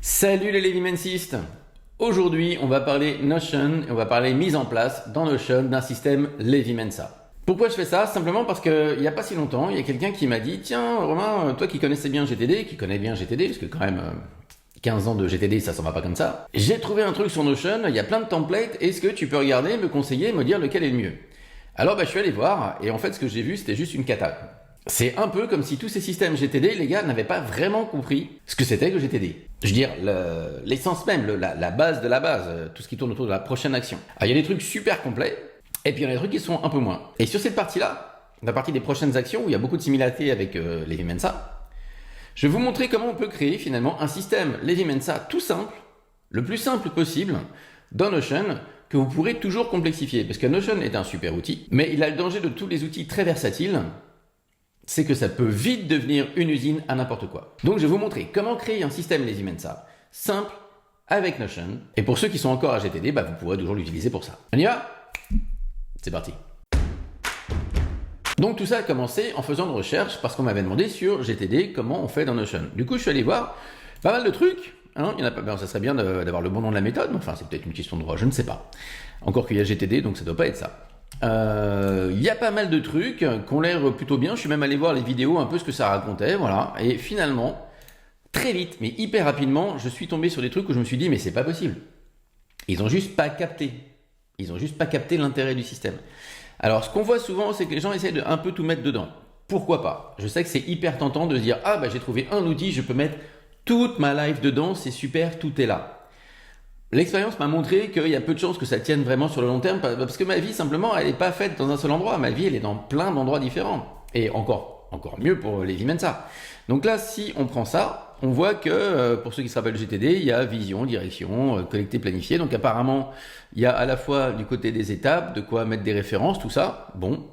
Salut les Levimansistes. Aujourd'hui, on va parler Notion et on va parler mise en place dans Notion d'un système Levi-Mensa. Pourquoi je fais ça? Simplement parce qu'il n'y a pas si longtemps, il y a quelqu'un qui m'a dit tiens Romain, toi qui connaissais bien GTD, qui connais bien GTD, parce que quand même 15 ans de GTD ça s'en va pas comme ça, j'ai trouvé un truc sur Notion, il y a plein de templates, est-ce que tu peux regarder, me conseiller, me dire lequel est le mieux? Alors je suis allé voir et en fait ce que j'ai vu c'était juste une cata. C'est un peu comme si tous ces systèmes GTD, les gars, n'avaient pas vraiment compris ce que c'était que GTD. Je veux dire, l'essence même, la base de la base, tout ce qui tourne autour de la prochaine action. Alors, il y a des trucs super complets, et puis il y a des trucs qui sont un peu moins. Et sur cette partie-là, la partie des prochaines actions, où il y a beaucoup de similarités avec Levi-Mensa, je vais vous montrer comment on peut créer finalement un système Levi-Mensa tout simple, le plus simple possible, dans Notion, que vous pourrez toujours complexifier. Parce que Notion est un super outil, mais il a le danger de tous les outils très versatiles, c'est que ça peut vite devenir une usine à n'importe quoi. Donc je vais vous montrer comment créer un système Levi-Mensa simple avec Notion. Et pour ceux qui sont encore à GTD, vous pourrez toujours l'utiliser pour ça. On y va? C'est parti. Donc tout ça a commencé en faisant une recherche parce qu'on m'avait demandé sur GTD comment on fait dans Notion. Du coup je suis allé voir pas mal de trucs. Hein, il y en a pas, ça serait bien d'avoir le bon nom de la méthode, enfin c'est peut-être une question de droit, je ne sais pas. Encore qu'il y a GTD, donc ça doit pas être ça. Il y a pas mal de trucs qui ont l'air plutôt bien. Je suis même allé voir les vidéos, un peu ce que ça racontait, voilà. Et finalement, très vite, mais hyper rapidement, je suis tombé sur des trucs où je me suis dit, mais c'est pas possible. Ils ont juste pas capté. Ils ont juste pas capté l'intérêt du système. Alors, ce qu'on voit souvent, c'est que les gens essayent de un peu tout mettre dedans. Pourquoi pas? Je sais que c'est hyper tentant de se dire, j'ai trouvé un outil, je peux mettre toute ma life dedans, c'est super, tout est là. L'expérience m'a montré qu'il y a peu de chances que ça tienne vraiment sur le long terme, parce que ma vie, simplement, elle n'est pas faite dans un seul endroit. Ma vie, elle est dans plein d'endroits différents. Et encore mieux pour Levi-Mensa. Donc là, si on prend ça, on voit que, pour ceux qui se rappellent GTD, il y a vision, direction, collecter, planifier. Donc apparemment, il y a à la fois du côté des étapes, de quoi mettre des références, tout ça. Bon.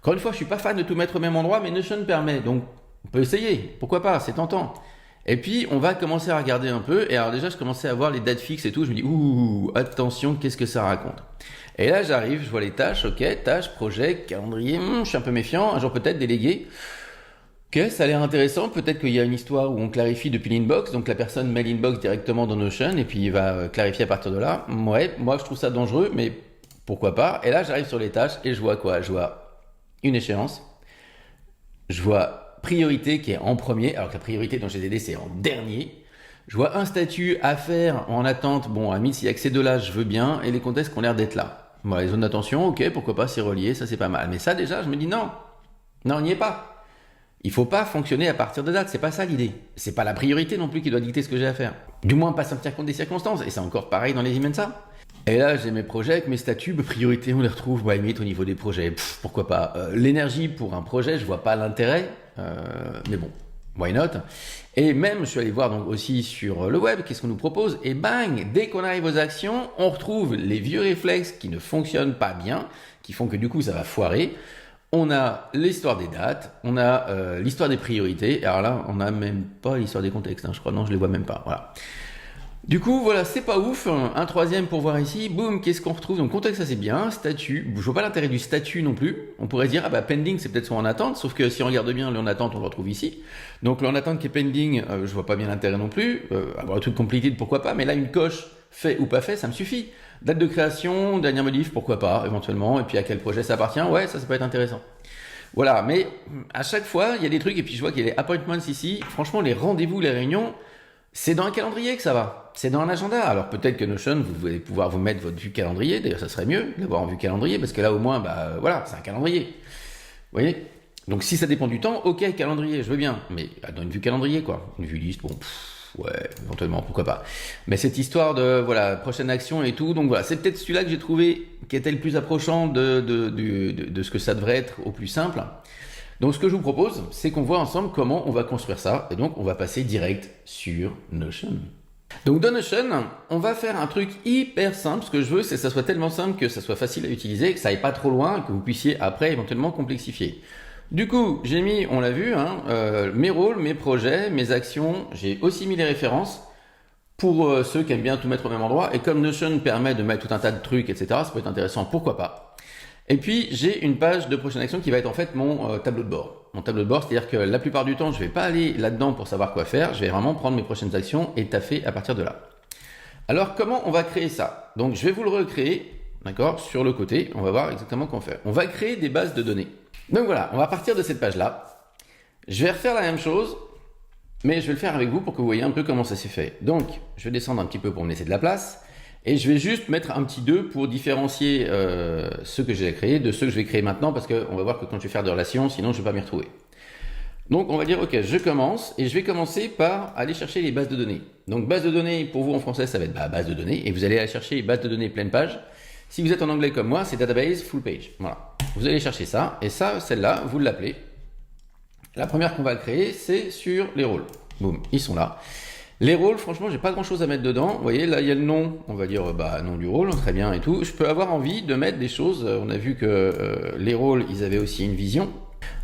Encore une fois, je suis pas fan de tout mettre au même endroit, mais Notion permet. Donc, on peut essayer. Pourquoi pas? C'est tentant. Et puis, on va commencer à regarder un peu. Et alors déjà, je commençais à voir les dates fixes et tout. Je me dis, attention, qu'est-ce que ça raconte? Et là, j'arrive, je vois les tâches. Ok, tâches, projet, calendrier. Je suis un peu méfiant. Un jour peut-être délégué. Ok, ça a l'air intéressant. Peut-être qu'il y a une histoire où on clarifie depuis l'inbox. Donc la personne met l'inbox directement dans Notion et puis il va clarifier à partir de là. Ouais, moi je trouve ça dangereux, mais pourquoi pas? Et là, j'arrive sur les tâches et je vois quoi? Je vois une échéance. Je vois priorité qui est en premier, alors que la priorité dans GTD c'est en dernier. Je vois un statut à faire en attente. Bon, à limite, s'il y a que ces deux-là, je veux bien. Et les contextes qui ont l'air d'être là. Bon, les zones d'attention, ok, pourquoi pas, c'est relié, ça c'est pas mal. Mais ça déjà, je me dis non, on n'y est pas. Il faut pas fonctionner à partir de date, c'est pas ça l'idée. C'est pas la priorité non plus qui doit dicter ce que j'ai à faire. Du moins, pas sans tenir compte des circonstances. Et c'est encore pareil dans les Levi-Mensa. Et là, j'ai mes projets avec mes statuts, priorité, on les retrouve, limite au niveau des projets. Pourquoi pas. L'énergie pour un projet, je vois pas l'intérêt, mais bon, why not? Et même, je suis allé voir donc aussi sur le web, qu'est-ce qu'on nous propose? Et bang, dès qu'on arrive aux actions, on retrouve les vieux réflexes qui ne fonctionnent pas bien, qui font que du coup, ça va foirer. On a l'histoire des dates, on a l'histoire des priorités. Alors là, on n'a même pas l'histoire des contextes, je crois, non, je les vois même pas, voilà. Du coup, voilà, c'est pas ouf. Un troisième pour voir ici. Boum, qu'est-ce qu'on retrouve? Donc, contexte, ça c'est bien. Statut. Je vois pas l'intérêt du statut non plus. On pourrait dire, pending, c'est peut-être soit en attente. Sauf que si on regarde bien, le en attente, on le retrouve ici. Donc, le en attente qui est pending, je vois pas bien l'intérêt non plus. Avoir un truc completed, pourquoi pas. Mais là, une coche fait ou pas fait, ça me suffit. Date de création, dernière modif, pourquoi pas, éventuellement. Et puis, à quel projet ça appartient? Ouais, ça peut être intéressant. Voilà. Mais, à chaque fois, il y a des trucs. Et puis, je vois qu'il y a les appointments ici. Franchement, les rendez-vous, les réunions, c'est dans un calendrier que ça va. C'est dans un agenda. Alors peut-être que Notion, vous allez pouvoir vous mettre votre vue calendrier. D'ailleurs, ça serait mieux d'avoir en vue calendrier parce que là, au moins, voilà, c'est un calendrier. Vous voyez? Donc si ça dépend du temps, ok, calendrier, je veux bien. Mais dans une vue calendrier, quoi. Une vue liste, bon, ouais, éventuellement, pourquoi pas. Mais cette histoire de, voilà, prochaine action et tout. Donc voilà, c'est peut-être celui-là que j'ai trouvé qui était le plus approchant de ce que ça devrait être au plus simple. Donc ce que je vous propose, c'est qu'on voit ensemble comment on va construire ça. Et donc on va passer direct sur Notion. Donc dans Notion, on va faire un truc hyper simple. Ce que je veux, c'est que ça soit tellement simple que ça soit facile à utiliser, que ça aille pas trop loin, que vous puissiez après éventuellement complexifier. Du coup, j'ai mis, on l'a vu, mes rôles, mes projets, mes actions. J'ai aussi mis les références pour ceux qui aiment bien tout mettre au même endroit. Et comme Notion permet de mettre tout un tas de trucs, etc., ça peut être intéressant, pourquoi pas. Et puis j'ai une page de prochaine action qui va être en fait mon tableau de bord. Mon tableau de bord, c'est-à-dire que la plupart du temps, je ne vais pas aller là-dedans pour savoir quoi faire, je vais vraiment prendre mes prochaines actions et taffer à partir de là. Alors comment on va créer ça? Donc je vais vous le recréer, d'accord, sur le côté, on va voir exactement comment faire. On va créer des bases de données. Donc voilà, on va partir de cette page-là. Je vais refaire la même chose, mais je vais le faire avec vous pour que vous voyez un peu comment ça s'est fait. Donc je vais descendre un petit peu pour me laisser de la place. Et je vais juste mettre un petit 2 pour différencier ceux que j'ai créés de ceux que je vais créer maintenant, parce qu'on va voir que quand je vais faire des relations, sinon je ne vais pas m'y retrouver. Donc on va dire, ok, je commence, et je vais commencer par aller chercher les bases de données. Donc base de données, pour vous en français, ça va être base de données, et vous allez aller chercher base de données pleine page. Si vous êtes en anglais comme moi, c'est database full page. Voilà. Vous allez chercher ça, et ça, celle-là, vous l'appelez. La première qu'on va créer, c'est sur les rôles. Boum, ils sont là. Les rôles, franchement, j'ai pas grand chose à mettre dedans. Vous voyez, là, il y a le nom, on va dire nom du rôle, très bien et tout. Je peux avoir envie de mettre des choses. On a vu que les rôles, ils avaient aussi une vision.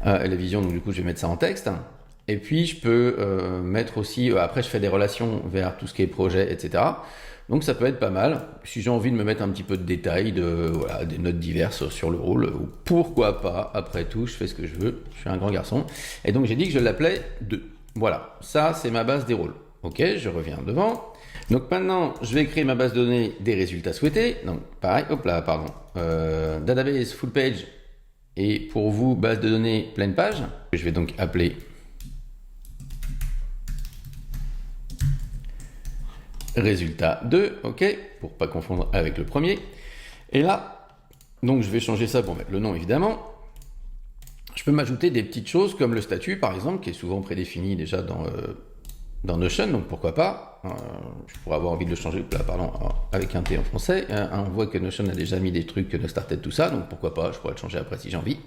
La vision, donc du coup, je vais mettre ça en texte. Et puis, je peux mettre aussi, après, je fais des relations vers tout ce qui est projet, etc. Donc, ça peut être pas mal. Si j'ai envie de me mettre un petit peu de détails, des notes diverses sur le rôle, ou pourquoi pas, après tout, je fais ce que je veux. Je suis un grand garçon. Et donc, j'ai dit que je l'appelais 2. Voilà, ça, c'est ma base des rôles. Ok, je reviens devant. Donc maintenant, je vais créer ma base de données des résultats souhaités. Donc pareil, hop là, pardon. Database full page et pour vous, base de données pleine page. Je vais donc appeler résultat 2, ok, pour pas confondre avec le premier. Et là, donc je vais changer ça pour mettre le nom évidemment. Je peux m'ajouter des petites choses comme le statut par exemple, qui est souvent prédéfini déjà dans Notion, donc pourquoi pas. Je pourrais avoir envie de le changer, là, pardon, avec un T en français. On voit que Notion a déjà mis des trucs, no started, tout ça, donc pourquoi pas, je pourrais le changer après si j'ai envie.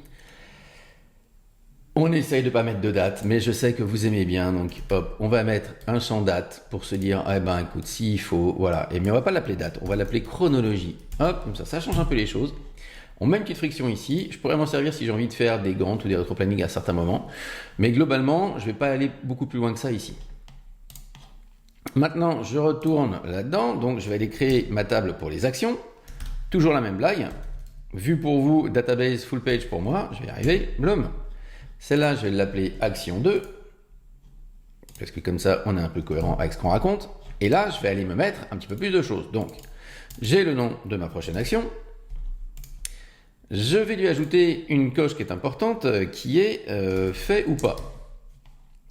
On essaye de pas mettre de date, mais je sais que vous aimez bien, donc hop, on va mettre un champ date pour se dire, eh ben écoute, s'il faut, voilà. Mais on va pas l'appeler date, on va l'appeler chronologie. Hop, comme ça change un peu les choses. On met une petite friction ici, je pourrais m'en servir si j'ai envie de faire des Gantt ou des rétroplanning à certains moments, mais globalement, je vais pas aller beaucoup plus loin que ça ici. Maintenant, je retourne là-dedans, donc je vais aller créer ma table pour les actions. Toujours la même blague. Vue pour vous, database full page pour moi, je vais y arriver, blum. Celle-là, je vais l'appeler action 2, parce que comme ça, on est un peu cohérent avec ce qu'on raconte. Et là, je vais aller me mettre un petit peu plus de choses. Donc, j'ai le nom de ma prochaine action. Je vais lui ajouter une coche qui est importante, qui est fait ou pas.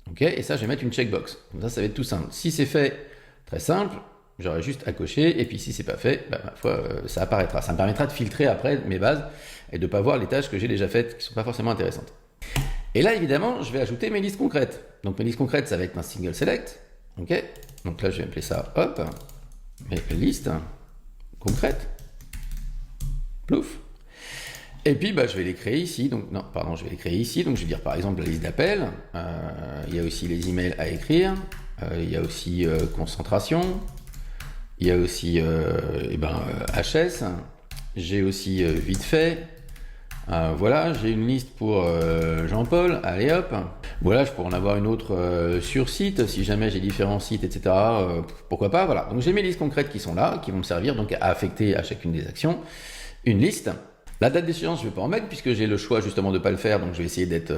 Ok, et ça, je vais mettre une checkbox. Comme ça va être tout simple. Si c'est fait, très simple, j'aurai juste à cocher. Et puis si c'est pas fait, ma foi, ça apparaîtra. Ça me permettra de filtrer après mes bases et de ne pas voir les tâches que j'ai déjà faites qui ne sont pas forcément intéressantes. Et là, évidemment, je vais ajouter mes listes concrètes. Donc mes listes concrètes, ça va être un single select. Ok, donc là, je vais appeler ça, hop, mes listes concrètes. Plouf. Et puis, je vais les créer ici. Donc, non, pardon, je vais les créer ici. Donc, je vais dire par exemple la liste d'appels. Il y a aussi les emails à écrire. Il y a aussi concentration. Il y a aussi HS. J'ai aussi vite fait. Voilà, j'ai une liste pour Jean-Paul. Allez hop. Voilà, je pourrais en avoir une autre sur site. Si jamais j'ai différents sites, etc. Pourquoi pas. Voilà. Donc, j'ai mes listes concrètes qui sont là, qui vont me servir donc à affecter à chacune des actions une liste. La date d'échéance, je ne vais pas en mettre puisque j'ai le choix justement de ne pas le faire, donc je vais essayer d'être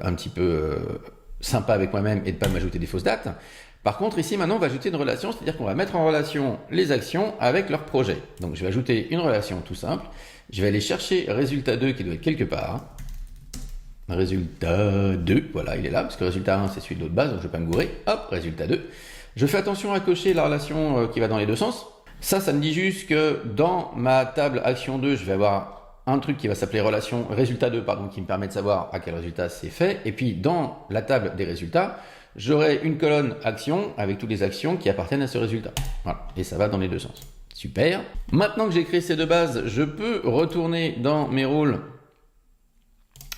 un petit peu sympa avec moi-même et de ne pas m'ajouter des fausses dates. Par contre, ici, maintenant, on va ajouter une relation, c'est-à-dire qu'on va mettre en relation les actions avec leur projet. Donc, je vais ajouter une relation tout simple. Je vais aller chercher résultat 2 qui doit être quelque part. Résultat 2, voilà, il est là, parce que résultat 1, c'est celui de l'autre base, donc je ne vais pas me gourer. Hop, résultat 2. Je fais attention à cocher la relation qui va dans les deux sens. Ça me dit juste que dans ma table action 2, je vais avoir un truc qui va s'appeler relation résultat 2, pardon, qui me permet de savoir à quel résultat c'est fait. Et puis, dans la table des résultats, j'aurai une colonne action avec toutes les actions qui appartiennent à ce résultat. Voilà. Et ça va dans les deux sens. Super. Maintenant que j'ai créé ces deux bases, je peux retourner dans mes rôles.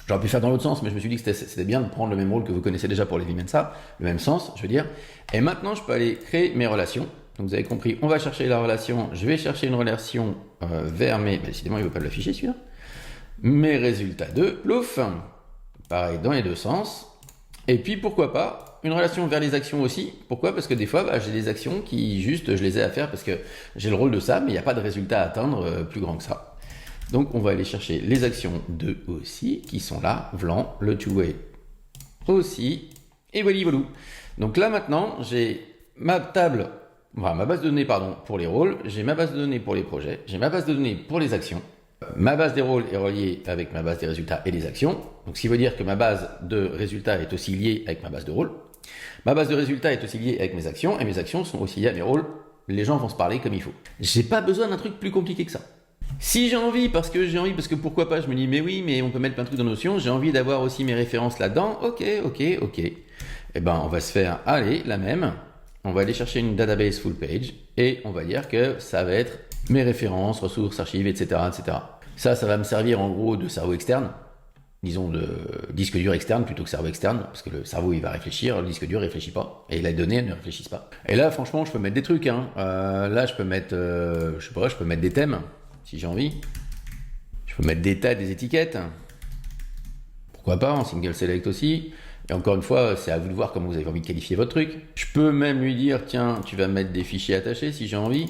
J'aurais pu faire dans l'autre sens, mais je me suis dit que c'était bien de prendre le même rôle que vous connaissez déjà pour les Vimensa, le même sens, je veux dire. Et maintenant, je peux aller créer mes relations. Donc vous avez compris, on va chercher la relation, je vais chercher une relation vers mes... décidément, il ne veut pas l'afficher celui-là. Mes résultats 2, plouf. Pareil, dans les deux sens. Et puis, pourquoi pas, une relation vers les actions aussi. Pourquoi? Parce que des fois, j'ai des actions qui, juste, je les ai à faire parce que j'ai le rôle de ça, mais il n'y a pas de résultat à atteindre plus grand que ça. Donc on va aller chercher les actions de aussi, qui sont là, vlan, le two-way aussi, et voilà, voilà. Donc là maintenant, j'ai ma table, enfin, ma base de données pardon, pour les rôles, j'ai ma base de données pour les projets, j'ai ma base de données pour les actions. Ma base des rôles est reliée avec ma base des résultats et des actions. Donc ce qui veut dire que ma base de résultats est aussi liée avec ma base de rôles. Ma base de résultats est aussi liée avec mes actions, et mes actions sont aussi liées à mes rôles. Les gens vont se parler comme il faut. J'ai pas besoin d'un truc plus compliqué que ça. Si j'ai envie, parce que pourquoi pas, je me dis, mais oui, mais on peut mettre plein de trucs dans Notion, j'ai envie d'avoir aussi mes références là-dedans, ok. Eh ben, on va se faire, allez, la même, on va aller chercher une database full page, et on va dire que ça va être mes références, ressources, archives, etc., etc. Ça va me servir en gros de cerveau externe, disons de disque dur externe plutôt que cerveau externe, parce que le cerveau il va réfléchir, le disque dur ne réfléchit pas, et les données elles ne réfléchissent pas. Et là franchement je peux mettre des trucs, hein. Là je peux mettre, je sais pas, je peux mettre des thèmes, si j'ai envie. Je peux mettre des tags, des étiquettes. Pourquoi pas, en single select aussi. Et encore une fois, c'est à vous de voir comment vous avez envie de qualifier votre truc. Je peux même lui dire, tiens, tu vas mettre des fichiers attachés si j'ai envie.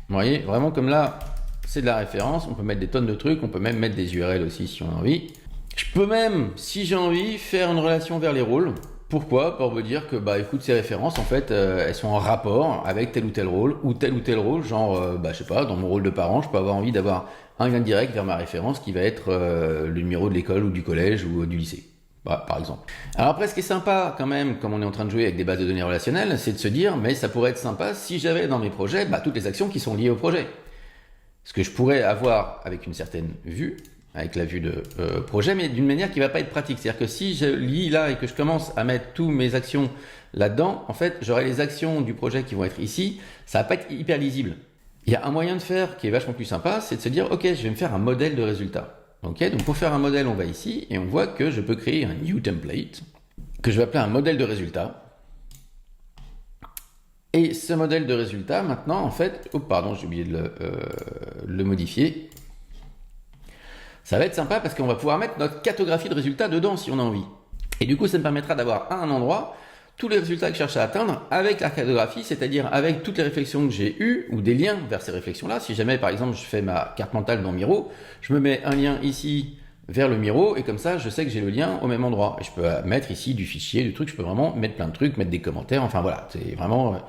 Vous voyez, vraiment comme là, c'est de la référence, on peut mettre des tonnes de trucs, on peut même mettre des URL aussi si on a envie. Je peux même, si j'ai envie, faire une relation vers les rôles. Pourquoi? Pour vous dire que, bah écoute, ces références, en fait, elles sont en rapport avec tel ou tel rôle, genre, je sais pas, dans mon rôle de parent, je peux avoir envie d'avoir un lien direct vers ma référence qui va être le numéro de l'école ou du collège ou du lycée. Bah, par exemple. Alors après, ce qui est sympa quand même, comme on est en train de jouer avec des bases de données relationnelles, c'est de se dire, mais ça pourrait être sympa si j'avais dans mes projets toutes les actions qui sont liées au projet. Ce que je pourrais avoir avec une certaine vue, avec la vue de projet, mais d'une manière qui ne va pas être pratique. C'est-à-dire que si je lis là et que je commence à mettre toutes mes actions là-dedans, en fait, j'aurai les actions du projet qui vont être ici, ça va pas être hyper lisible. Il y a un moyen de faire qui est vachement plus sympa, c'est de se dire, ok, je vais me faire un modèle de résultat. Okay, donc pour faire un modèle, on va ici et on voit que je peux créer un new template que je vais appeler un modèle de résultat. Et ce modèle de résultat, maintenant, en fait, oh pardon, j'ai oublié de le modifier. Ça va être sympa parce qu'on va pouvoir mettre notre cartographie de résultats dedans si on a envie. Et du coup, ça me permettra d'avoir à un endroit tous les résultats que je cherche à atteindre avec la cartographie, c'est-à-dire avec toutes les réflexions que j'ai eues ou des liens vers ces réflexions-là. Si jamais, par exemple, je fais ma carte mentale dans Miro, je me mets un lien ici vers le Miro et comme ça, je sais que j'ai le lien au même endroit. Et je peux mettre ici du fichier, du truc, je peux vraiment mettre plein de trucs, mettre des commentaires, enfin voilà, c'est vraiment...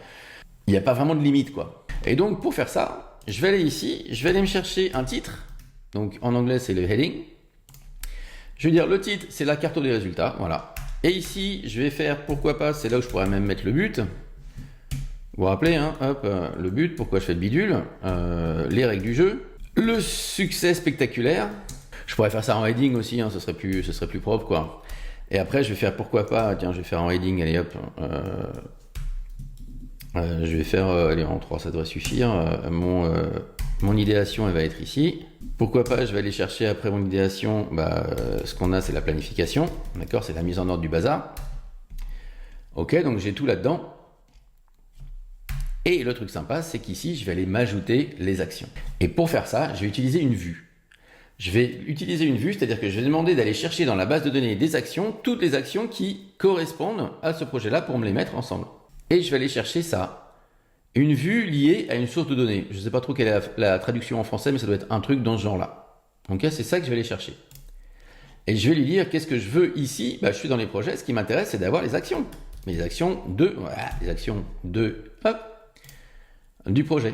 Il n'y a pas vraiment de limite, quoi. Et donc, pour faire ça, je vais aller ici, je vais aller me chercher un titre. Donc, en anglais, c'est le heading. Je vais dire, le titre, c'est la carte des résultats, voilà. Et ici, je vais faire, pourquoi pas, c'est là où je pourrais même mettre le but. Vous vous rappelez, hein, hop, le but, pourquoi je fais le bidule, les règles du jeu, le succès spectaculaire. Je pourrais faire ça en heading aussi, hein, ce serait plus propre, quoi. Et après, je vais faire, pourquoi pas, tiens, je vais faire en heading, allez hop, je vais faire, allez, en 3, ça doit suffire, mon idéation, elle va être ici. Pourquoi pas, je vais aller chercher après mon idéation, ce qu'on a, c'est la planification, d'accord, c'est la mise en ordre du bazar. Ok, donc j'ai tout là-dedans. Et le truc sympa, c'est qu'ici, je vais aller m'ajouter les actions. Et pour faire ça, je vais utiliser une vue. Je vais utiliser une vue, c'est-à-dire que je vais demander d'aller chercher dans la base de données des actions, toutes les actions qui correspondent à ce projet-là pour me les mettre ensemble. Et je vais aller chercher ça. Une vue liée à une source de données. Je ne sais pas trop quelle est la traduction en français, mais ça doit être un truc dans ce genre-là. Donc c'est ça que je vais aller chercher. Et je vais lui dire qu'est-ce que je veux ici. Je suis dans les projets, ce qui m'intéresse, c'est d'avoir les actions. Les actions du projet.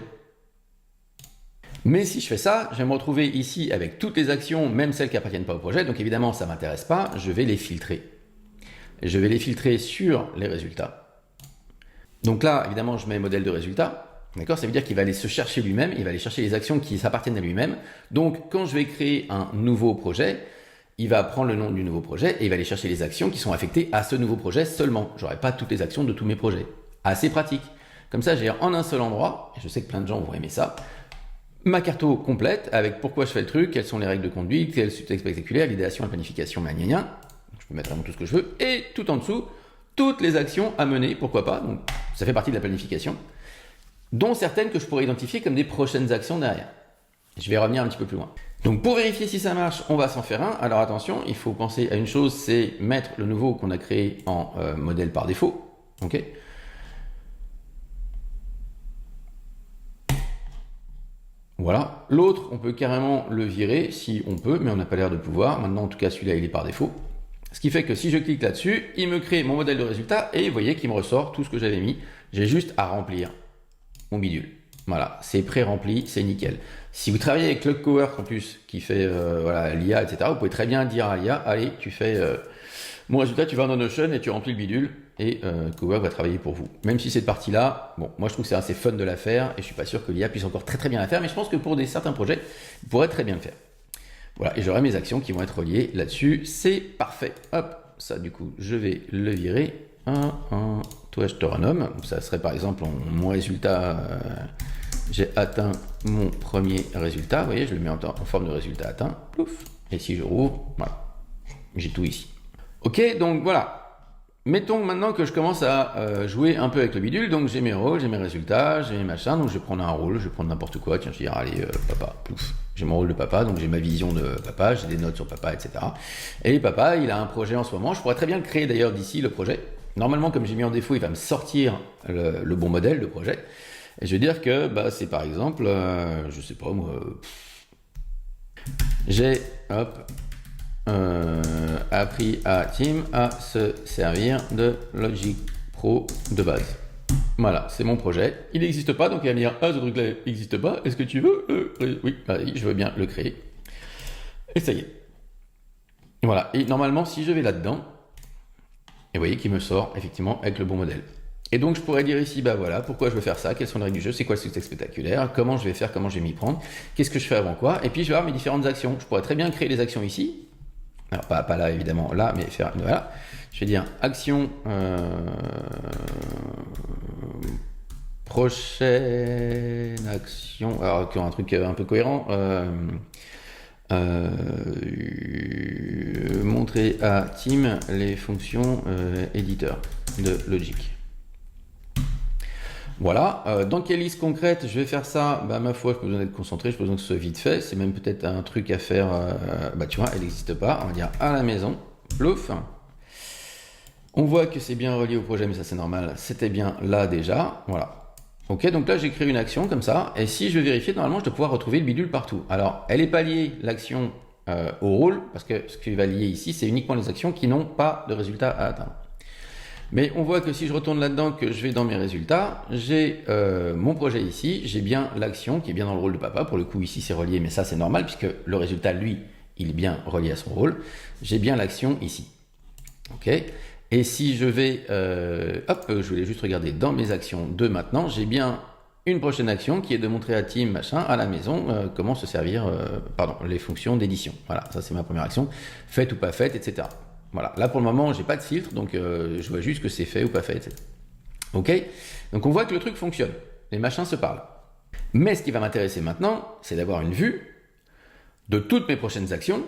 Mais si je fais ça, je vais me retrouver ici avec toutes les actions, même celles qui n'appartiennent pas au projet. Donc évidemment, ça ne m'intéresse pas. Je vais les filtrer. Et je vais les filtrer sur les résultats. Donc là, évidemment, je mets modèle de résultat. D'accord? Ça veut dire qu'il va aller se chercher lui-même, il va aller chercher les actions qui s'appartiennent à lui-même. Donc, quand je vais créer un nouveau projet, il va prendre le nom du nouveau projet et il va aller chercher les actions qui sont affectées à ce nouveau projet seulement. Je n'aurai pas toutes les actions de tous mes projets. Assez pratique. Comme ça, j'ai en un seul endroit, et je sais que plein de gens vont aimer ça, ma carto complète avec pourquoi je fais le truc, quelles sont les règles de conduite, quel est le succès spectaculaire, l'idéation, la planification, je peux mettre vraiment tout ce que je veux. Et tout en dessous, toutes les actions à mener, pourquoi pas, donc ça fait partie de la planification, dont certaines que je pourrais identifier comme des prochaines actions derrière. Je vais revenir un petit peu plus loin. Donc pour vérifier si ça marche, on va s'en faire un. Alors attention, il faut penser à une chose, c'est mettre le nouveau qu'on a créé en modèle par défaut. Ok. Voilà. L'autre, on peut carrément le virer si on peut, mais on n'a pas l'air de pouvoir. Maintenant, en tout cas, celui-là, il est par défaut. Ce qui fait que si je clique là-dessus, il me crée mon modèle de résultat et vous voyez qu'il me ressort tout ce que j'avais mis. J'ai juste à remplir mon bidule. Voilà, c'est pré-rempli, c'est nickel. Si vous travaillez avec Cloud Cowork en plus, qui fait voilà, l'IA, etc., vous pouvez très bien dire à l'IA, allez, tu fais mon résultat, tu vas dans Notion et tu remplis le bidule et Cowork va travailler pour vous. Même si cette partie-là, bon, moi je trouve que c'est assez fun de la faire et je suis pas sûr que l'IA puisse encore très très bien la faire, mais je pense que pour certains projets, il pourrait très bien le faire. Voilà, et j'aurai mes actions qui vont être reliées là-dessus, c'est parfait. Hop, ça du coup, je vais le virer. Toi je te renomme, ça serait par exemple mon résultat, j'ai atteint mon premier résultat, vous voyez, je le mets en forme de résultat atteint, plouf, et si je rouvre, voilà, j'ai tout ici. Ok, donc voilà. Mettons maintenant que je commence à jouer un peu avec le bidule, donc j'ai mes rôles, j'ai mes résultats, j'ai mes machins, donc je vais prendre un rôle, je vais prendre n'importe quoi, tiens je vais dire allez papa, plouf, j'ai mon rôle de papa, donc j'ai ma vision de papa, j'ai des notes sur papa, etc. Et papa, il a un projet en ce moment, je pourrais très bien le créer d'ailleurs d'ici le projet. Normalement comme j'ai mis en défaut, il va me sortir le bon modèle de projet, et je vais dire que bah, c'est par exemple, je sais pas moi, j'ai, hop, appris à Tim à se servir de Logic Pro de base. Voilà, c'est mon projet. Il n'existe pas, donc il va me dire ah ce truc-là n'existe pas. Est-ce que tu veux oui, allez, je veux bien le créer. Et ça y est. Voilà. Et normalement, si je vais là-dedans, et vous voyez qu'il me sort effectivement avec le bon modèle. Et donc je pourrais dire ici, bah voilà, pourquoi je veux faire ça, quelles sont les règles du jeu, c'est quoi le succès spectaculaire, comment je vais faire, comment je vais m'y prendre, qu'est-ce que je fais avant quoi, et puis je vais avoir mes différentes actions. Je pourrais très bien créer les actions ici. Alors pas là évidemment, là, mais faire, voilà. Je vais dire action prochaine action, alors un truc un peu cohérent, montrer à Tim les fonctions éditeur de Logic. Voilà, dans quelle liste concrète je vais faire ça? Bah ma foi, je peux besoin d'être concentré, je peux besoin que ce soit vite fait, c'est même peut-être un truc à faire, bah tu vois, elle n'existe pas, on va dire à la maison, plouf. On voit que c'est bien relié au projet, mais ça c'est normal, c'était bien là déjà, voilà. Ok, donc là j'ai créé une action comme ça, et si je vais vérifier, normalement je dois pouvoir retrouver le bidule partout. Alors, elle n'est pas liée, l'action, au rôle, parce que ce qui va lier ici, c'est uniquement les actions qui n'ont pas de résultat à atteindre. Mais on voit que si je retourne là-dedans, que je vais dans mes résultats, j'ai mon projet ici, j'ai bien l'action qui est bien dans le rôle de papa. Pour le coup, ici, c'est relié, mais ça, c'est normal, puisque le résultat, lui, il est bien relié à son rôle. J'ai bien l'action ici. Ok. Et si je vais, hop, je voulais juste regarder dans mes actions de maintenant, j'ai bien une prochaine action qui est de montrer à Tim, machin, à la maison, comment se servir, les fonctions d'édition. Voilà, ça, c'est ma première action. Faite ou pas faite, etc. Voilà, là pour le moment, j'ai pas de filtre, donc je vois juste que c'est fait ou pas fait, etc. Ok? Donc on voit que le truc fonctionne. Les machins se parlent. Mais ce qui va m'intéresser maintenant, c'est d'avoir une vue de toutes mes prochaines actions,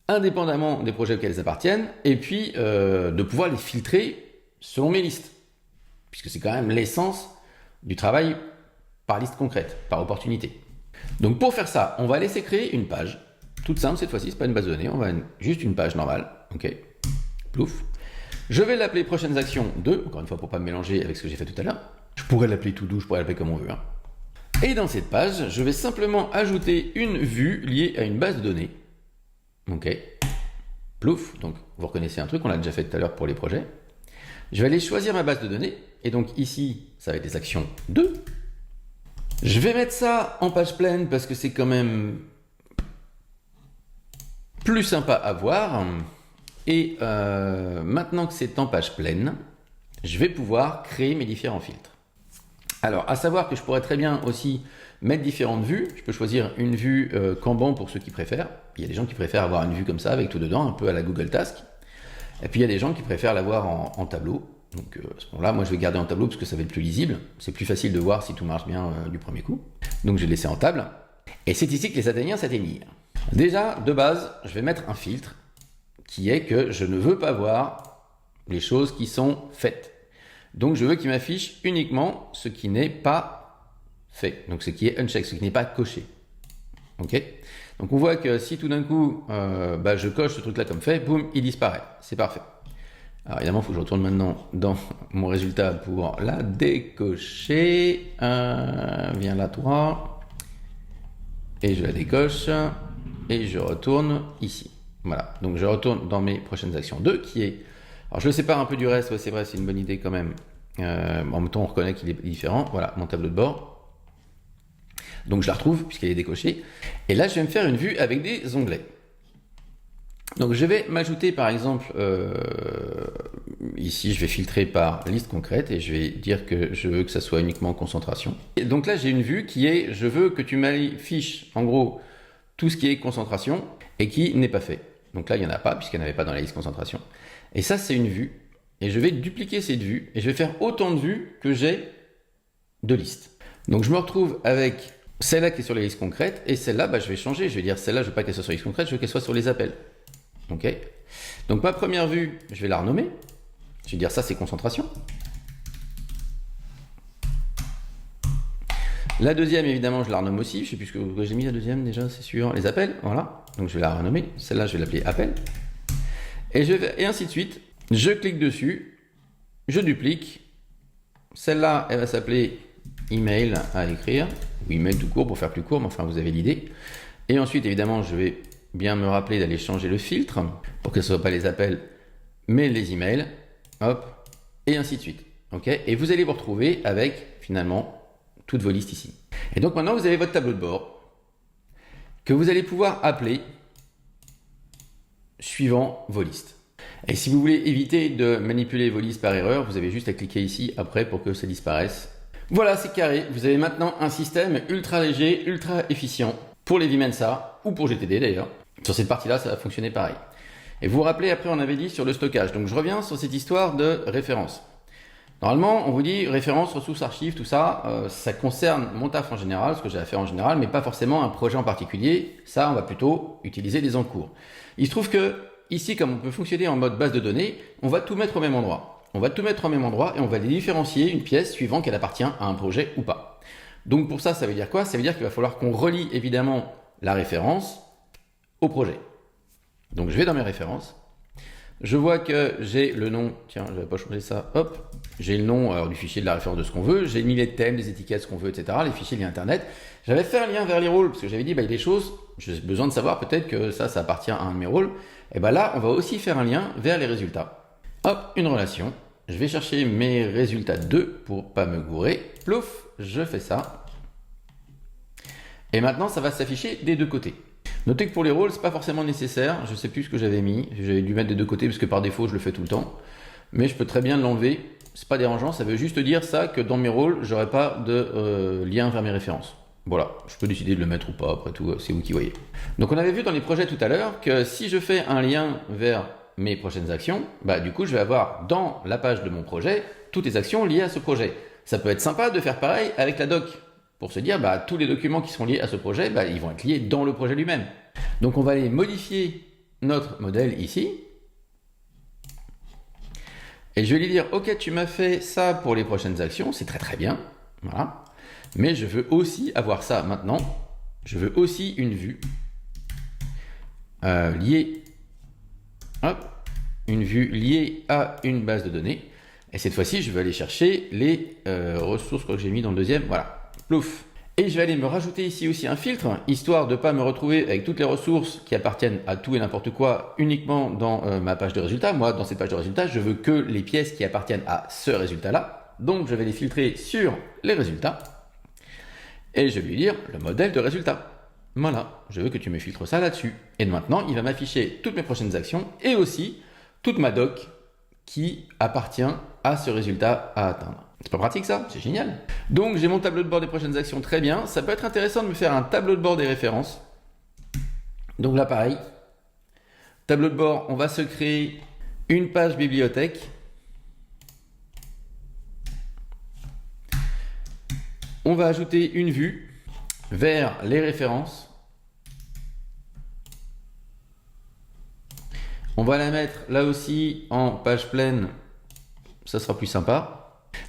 indépendamment des projets auxquels elles appartiennent, et puis de pouvoir les filtrer selon mes listes. Puisque c'est quand même l'essence du travail par liste concrète, par opportunité. Donc pour faire ça, on va laisser créer une page. Toute simple cette fois-ci, c'est pas une base de données, on va juste une page normale. Ok, plouf. Je vais l'appeler prochaines actions 2, encore une fois pour pas me mélanger avec ce que j'ai fait tout à l'heure. Je pourrais l'appeler tout doux, je pourrais l'appeler comme on veut. Hein. Et dans cette page, je vais simplement ajouter une vue liée à une base de données. Ok, plouf. Donc vous reconnaissez un truc, on l'a déjà fait tout à l'heure pour les projets. Je vais aller choisir ma base de données. Et donc ici, ça va être des actions 2. Je vais mettre ça en page pleine parce que c'est quand même plus sympa à voir. Et maintenant que c'est en page pleine, je vais pouvoir créer mes différents filtres. Alors, à savoir que je pourrais très bien aussi mettre différentes vues. Je peux choisir une vue Kanban pour ceux qui préfèrent. Il y a des gens qui préfèrent avoir une vue comme ça avec tout dedans, un peu à la Google Task. Et puis il y a des gens qui préfèrent l'avoir en tableau. Donc à ce moment-là, moi je vais garder en tableau parce que ça va être plus lisible. C'est plus facile de voir si tout marche bien du premier coup. Donc je vais laisser en table. Et c'est ici que les Athéniens s'atteignirent. Déjà, de base, je vais mettre un filtre qui est que je ne veux pas voir les choses qui sont faites. Donc je veux qu'il m'affiche uniquement ce qui n'est pas fait. Donc ce qui est unchecked, ce qui n'est pas coché. Ok ? Donc on voit que si tout d'un coup je coche ce truc-là comme fait, boum, il disparaît. C'est parfait. Alors évidemment, il faut que je retourne maintenant dans mon résultat pour la décocher. Viens là, toi. et je la décoche et je retourne ici. Voilà, donc je retourne dans mes prochaines actions 2 qui est... Alors je le sépare un peu du reste, ouais, c'est vrai, c'est une bonne idée quand même. En même temps, on reconnaît qu'il est différent. Voilà, mon tableau de bord. Donc je la retrouve puisqu'elle est décochée. Et là, je vais me faire une vue avec des onglets. Donc je vais m'ajouter par exemple, ici je vais filtrer par liste concrète et je vais dire que je veux que ça soit uniquement concentration. Et donc là j'ai une vue qui est, je veux que tu m'affiches en gros tout ce qui est concentration et qui n'est pas fait. Donc là il n'y en a pas puisqu'il n'y en avait pas dans la liste concentration. Et ça c'est une vue et je vais dupliquer cette vue et je vais faire autant de vues que j'ai de listes. Donc je me retrouve avec celle-là qui est sur les listes concrètes et celle-là je vais changer, je vais dire celle-là je veux pas qu'elle soit sur les listes concrètes, je veux qu'elle soit sur les appels. Ok. Donc ma première vue, je vais la renommer. Je vais dire ça c'est concentration. La deuxième évidemment je la renomme aussi. Je sais plus ce que j'ai mis la deuxième déjà, c'est sûr. Les appels, voilà. Donc je vais la renommer. Celle-là je vais l'appeler appel. Et ainsi de suite. Je clique dessus, je duplique. Celle-là elle va s'appeler email à écrire ou email tout court pour faire plus court, mais enfin vous avez l'idée. Et ensuite évidemment je vais bien me rappeler d'aller changer le filtre pour que ce ne soit pas les appels mais les emails, hop, et ainsi de suite. Ok. Et vous allez vous retrouver avec finalement toutes vos listes ici. Et donc maintenant vous avez votre tableau de bord que vous allez pouvoir appeler suivant vos listes. Et si vous voulez éviter de manipuler vos listes par erreur, vous avez juste à cliquer ici après pour que ça disparaisse. Voilà, c'est carré. Vous avez maintenant un système ultra léger, ultra efficient pour les Vimensa ou pour GTD d'ailleurs. Sur cette partie-là, ça va fonctionner pareil. Et vous vous rappelez, après, on avait dit sur le stockage. Donc, je reviens sur cette histoire de référence. Normalement, on vous dit référence, ressources, archives, tout ça, ça concerne mon taf en général, ce que j'ai à faire en général, mais pas forcément un projet en particulier. Ça, on va plutôt utiliser les encours. Il se trouve que ici, comme on peut fonctionner en mode base de données, on va tout mettre au même endroit. On va tout mettre au même endroit et on va les différencier une pièce suivant qu'elle appartient à un projet ou pas. Donc, pour ça, ça veut dire quoi? Ça veut dire qu'il va falloir qu'on relie évidemment la référence au projet. Donc je vais dans mes références, je vois que j'ai le nom, tiens je vais pas changer ça, hop, j'ai le nom alors, du fichier de la référence de ce qu'on veut, j'ai mis les thèmes, les étiquettes, ce qu'on veut, etc., les fichiers liens internet. J'avais fait un lien vers les rôles parce que j'avais dit il y a des choses, j'ai besoin de savoir peut-être que ça appartient à un de mes rôles. Et bien là on va aussi faire un lien vers les résultats. Hop, une relation, je vais chercher mes résultats 2 pour pas me gourer, plouf, je fais ça. Et maintenant ça va s'afficher des deux côtés. Notez que pour les rôles, c'est pas forcément nécessaire. Je sais plus ce que j'avais mis. J'avais dû mettre des deux côtés parce que par défaut, je le fais tout le temps. Mais je peux très bien l'enlever. C'est pas dérangeant. Ça veut juste dire ça que dans mes rôles, j'aurai pas de lien vers mes références. Voilà. Je peux décider de le mettre ou pas. Après tout, c'est vous qui voyez. Donc on avait vu dans les projets tout à l'heure que si je fais un lien vers mes prochaines actions, du coup, je vais avoir dans la page de mon projet toutes les actions liées à ce projet. Ça peut être sympa de faire pareil avec la doc. Pour se dire, tous les documents qui sont liés à ce projet, ils vont être liés dans le projet lui-même. Donc on va aller modifier notre modèle ici. Et je vais lui dire, ok, tu m'as fait ça pour les prochaines actions, c'est très très bien. Voilà. Mais je veux aussi avoir ça maintenant. Je veux aussi une vue liée, une vue liée à une base de données. Et cette fois-ci, je vais aller chercher les ressources que j'ai mis dans le deuxième. Voilà. Plouf. Et je vais aller me rajouter ici aussi un filtre, histoire de ne pas me retrouver avec toutes les ressources qui appartiennent à tout et n'importe quoi uniquement dans ma page de résultats. Moi, dans cette page de résultats, je veux que les pièces qui appartiennent à ce résultat-là. Donc, je vais les filtrer sur les résultats. Et je vais lui dire le modèle de résultat. Voilà, je veux que tu me filtres ça là-dessus. Et maintenant, il va m'afficher toutes mes prochaines actions et aussi toute ma doc qui appartient à ce résultat à atteindre. C'est pas pratique ça? C'est génial. Donc j'ai mon tableau de bord des prochaines actions, très bien. Ça peut être intéressant de me faire un tableau de bord des références. Donc là pareil, tableau de bord, on va se créer une page bibliothèque. On va ajouter une vue vers les références. On va la mettre là aussi en page pleine, ça sera plus sympa.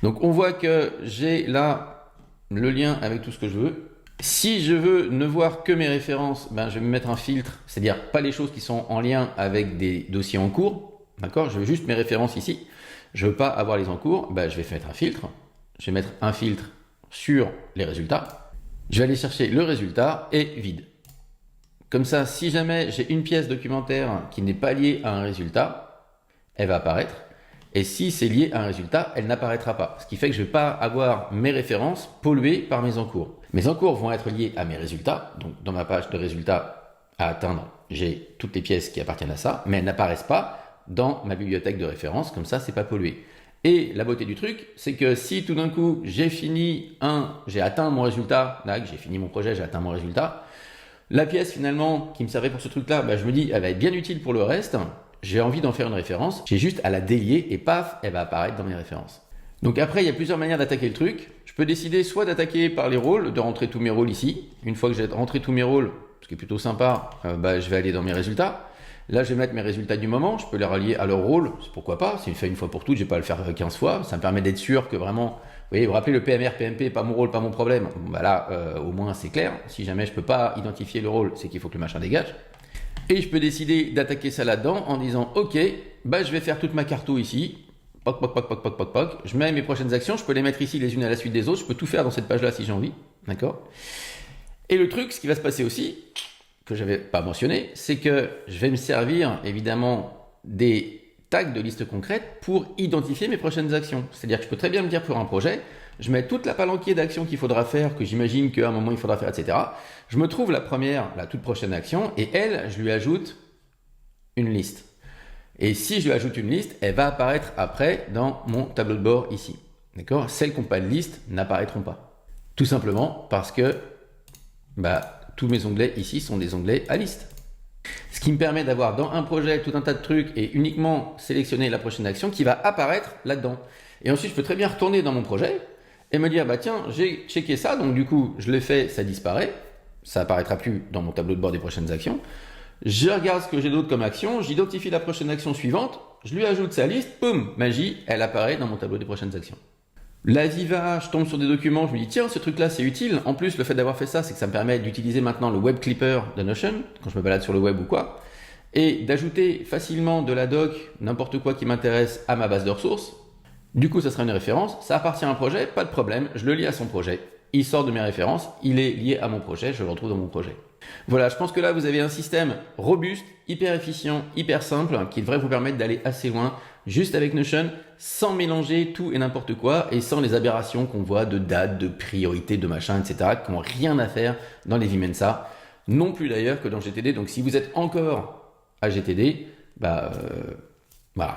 Donc on voit que j'ai là le lien avec tout ce que je veux. Si je veux ne voir que mes références, je vais me mettre un filtre, c'est-à-dire pas les choses qui sont en lien avec des dossiers en cours. D'accord? Je veux juste mes références ici. Je veux pas avoir les en cours. Je vais mettre un filtre. Je vais mettre un filtre sur les résultats. Je vais aller chercher le résultat et vide. Comme ça, si jamais j'ai une pièce documentaire qui n'est pas liée à un résultat, elle va apparaître. Et si c'est lié à un résultat, elle n'apparaîtra pas. Ce qui fait que je ne vais pas avoir mes références polluées par mes encours. Mes encours vont être liés à mes résultats. Donc dans ma page de résultats à atteindre, j'ai toutes les pièces qui appartiennent à ça, mais elles n'apparaissent pas dans ma bibliothèque de références. Comme ça, c'est pas pollué. Et la beauté du truc, c'est que si tout d'un coup j'ai atteint mon résultat, là, que j'ai fini mon projet, j'ai atteint mon résultat, la pièce finalement qui me servait pour ce truc-là, je me dis, elle va être bien utile pour le reste. J'ai envie d'en faire une référence, j'ai juste à la délier et paf, elle va apparaître dans mes références. Donc après, il y a plusieurs manières d'attaquer le truc. Je peux décider soit d'attaquer par les rôles, de rentrer tous mes rôles ici. Une fois que j'ai rentré tous mes rôles, ce qui est plutôt sympa, je vais aller dans mes résultats. Là, je vais mettre mes résultats du moment, je peux les relier à leur rôle, pourquoi pas, c'est fait une fois pour toutes, je vais pas le faire 15 fois, ça me permet d'être sûr que vraiment, vous voyez, vous rappelez le PMR, PMP, pas mon rôle, pas mon problème, là, au moins c'est clair, si jamais je peux pas identifier le rôle, c'est qu'il faut que le machin dégage. Et je peux décider d'attaquer ça là-dedans en disant, ok, je vais faire toute ma carto ici, poc, poc, poc, poc, poc, poc, poc, je mets mes prochaines actions, je peux les mettre ici les unes à la suite des autres, je peux tout faire dans cette page-là si j'ai envie, d'accord? Et le truc, ce qui va se passer aussi, que je n'avais pas mentionné, c'est que je vais me servir évidemment des tags de liste concrète pour identifier mes prochaines actions. C'est-à-dire que je peux très bien me dire pour un projet, je mets toute la palanquée d'actions qu'il faudra faire, que j'imagine qu'à un moment il faudra faire, etc. Je me trouve la toute prochaine action, et elle, je lui ajoute une liste. Et si je lui ajoute une liste, elle va apparaître après dans mon tableau de bord ici. D'accord? Celles qui n'ont pas de liste n'apparaîtront pas. Tout simplement parce que tous mes onglets ici sont des onglets à liste. Ce qui me permet d'avoir dans un projet tout un tas de trucs et uniquement sélectionner la prochaine action qui va apparaître là-dedans. Et ensuite, je peux très bien retourner dans mon projet et me dire, tiens, j'ai checké ça, donc du coup, je l'ai fait, ça disparaît. Ça apparaîtra plus dans mon tableau de bord des prochaines actions. Je regarde ce que j'ai d'autre comme action, j'identifie la prochaine action suivante, je lui ajoute sa liste, boum, magie, elle apparaît dans mon tableau des prochaines actions. La vie va, je tombe sur des documents, je me dis tiens, ce truc-là c'est utile. En plus, le fait d'avoir fait ça, c'est que ça me permet d'utiliser maintenant le web clipper de Notion, quand je me balade sur le web ou quoi, et d'ajouter facilement de la doc, n'importe quoi qui m'intéresse à ma base de ressources. Du coup, ça sera une référence, ça appartient à un projet, pas de problème, je le lie à son projet. Il sort de mes références, il est lié à mon projet, je le retrouve dans mon projet. Voilà, je pense que là, vous avez un système robuste, hyper efficient, hyper simple, qui devrait vous permettre d'aller assez loin, juste avec Notion, sans mélanger tout et n'importe quoi, et sans les aberrations qu'on voit de date, de priorité, de machin, etc., qui n'ont rien à faire dans les Vimensa, non plus d'ailleurs que dans GTD. Donc si vous êtes encore à GTD, voilà,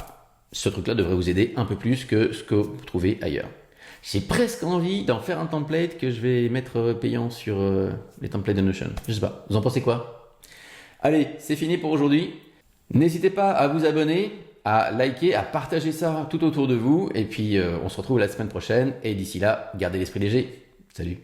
ce truc-là devrait vous aider un peu plus que ce que vous trouvez ailleurs. J'ai presque envie d'en faire un template que je vais mettre payant sur les templates de Notion. Je sais pas, vous en pensez quoi? Allez, c'est fini pour aujourd'hui. N'hésitez pas à vous abonner, à liker, à partager ça tout autour de vous. Et puis, on se retrouve la semaine prochaine. Et d'ici là, gardez l'esprit léger. Salut!